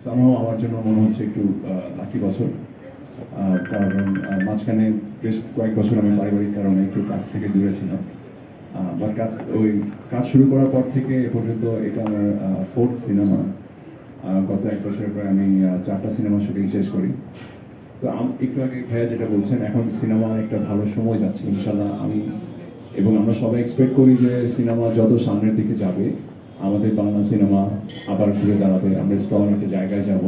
Somehow আমার জন্য মনে হচ্ছে একটু লাকি বছর। কারণ মাঝখানে বেশ কয়েক বছর আমি পারিবারিক কারণে একটু কাজ থেকে দূরে ছিলাম। বাট কাজ শুরু করার পর থেকে এ পর্যন্ত এটা আমার ফোর্থ সিনেমা। গত এক বছর পরে আমি 4টা সিনেমা শুটিং শেষ করি। তো একটু আগে ভাইয়া যেটা বলছেন, এখন সিনেমা একটা ভালো সময় যাচ্ছে ইনশাল্লাহ। এবং আমরা সবাই এক্সপেক্ট করি যে সিনেমা যত সামনের দিকে যাবে আমাদের বাংলা সিনেমা আবার ঘুরে দাঁড়াবে, আমরা স্ট্রং একটা জায়গায় যাব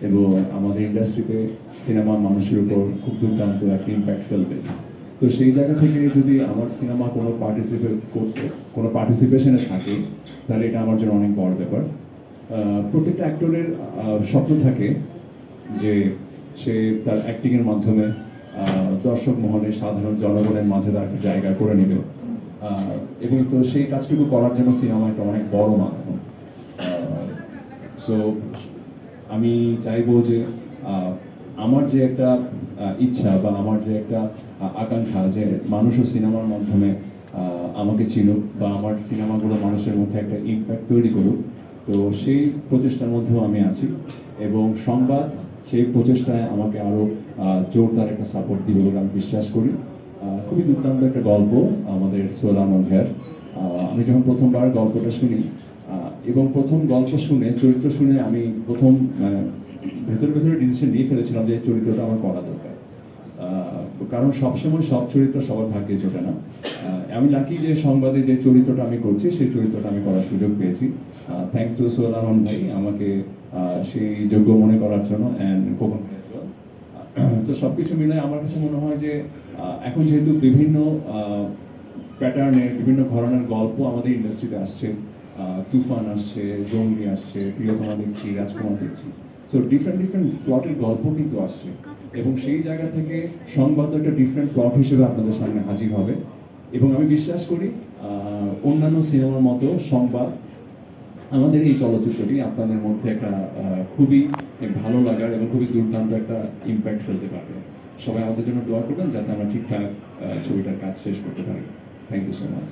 এবং আমাদের ইন্ডাস্ট্রিতে সিনেমা মানুষের উপর খুব দুর্দান্ত একটা ইম্প্যাক্ট ফেলবে। তো সেই জায়গা থেকে যদি আমার সিনেমা কোনো পার্টিসিপেশনে থাকে, তাহলে এটা আমার জন্য অনেক বড় ব্যাপার। প্রত্যেকটা অ্যাক্টরের স্বপ্ন থাকে যে সে তার অ্যাক্টিংয়ের মাধ্যমে দর্শক মহলে সাধারণ জনগণের মাঝে তার একটা জায়গা করে নেবে, এবং তো সেই কাজটুকু করার জন্য সিনেমা একটা অনেক বড় মাধ্যম। সো আমি চাইবো যে আমার যে একটা ইচ্ছা বা আমার যে একটা আকাঙ্ক্ষা যে মানুষও সিনেমার মাধ্যমে আমাকে চিনুক বা আমার সিনেমাগুলো মানুষের মধ্যে একটা ইম্প্যাক্ট তৈরি করুক, তো সেই প্রচেষ্টার মধ্যেও আমি আছি। এবং সংবাদ সেই প্রচেষ্টায় আমাকে আরও জোরদার একটা সাপোর্ট দিবে বলে আমি বিশ্বাস করি। খুবই দুর্দান্ত একটা গল্প আমাদের সোহেল আহমদ ভাইয়ার। আমি যখন প্রথমবার গল্পটা শুনি এবং প্রথম গল্প শুনে চরিত্র শুনে আমি প্রথম ভেতরে ভেতরে ডিসিশন নিয়ে ফেলেছিলাম যে চরিত্রটা আমার করা দরকার। কারণ সবসময় সব চরিত্র সবার ভাগ্যে জোটে না। আমি লাকি যে সংবাদে যে চরিত্রটা আমি করছি সেই চরিত্রটা আমি করার সুযোগ পেয়েছি। থ্যাঙ্কস টু সোহেল আহমদ ভাই আমাকে সেই যোগ্য মনে করার জন্য, অ্যান্ড খোকন ভাই। তো সবকিছু মিলে আমার কাছে মনে হয় যে এখন যেহেতু বিভিন্ন প্যাটার্নের বিভিন্ন ঘরানার গল্প আমাদের ইন্ডাস্ট্রিতে আসছে, তুফান আসছে, জঙ্গলি আসছে, প্রিয়তমা দেখছি, রাজকুমার দেখছি, সো ডিফারেন্ট প্লটের গল্প কিন্তু আসছে এবং সেই জায়গা থেকে সংবাদ একটা ডিফারেন্ট প্লট হিসেবে আপনাদের সামনে হাজির হবে। এবং আমি বিশ্বাস করি অন্যান্য সিনেমার মতো সংবাদ আমাদের এই চলচ্চিত্রটি আপনাদের মধ্যে একটা খুবই ভালো লাগার এবং খুবই দুর্দান্ত একটা ইম্প্যাক্ট ফেলতে পারবে। সবাই আমাদের জন্য দোয়া করবেন যাতে আমরা ঠিকঠাক ছবিটার কাজ শেষ করতে পারি। Thank you so much.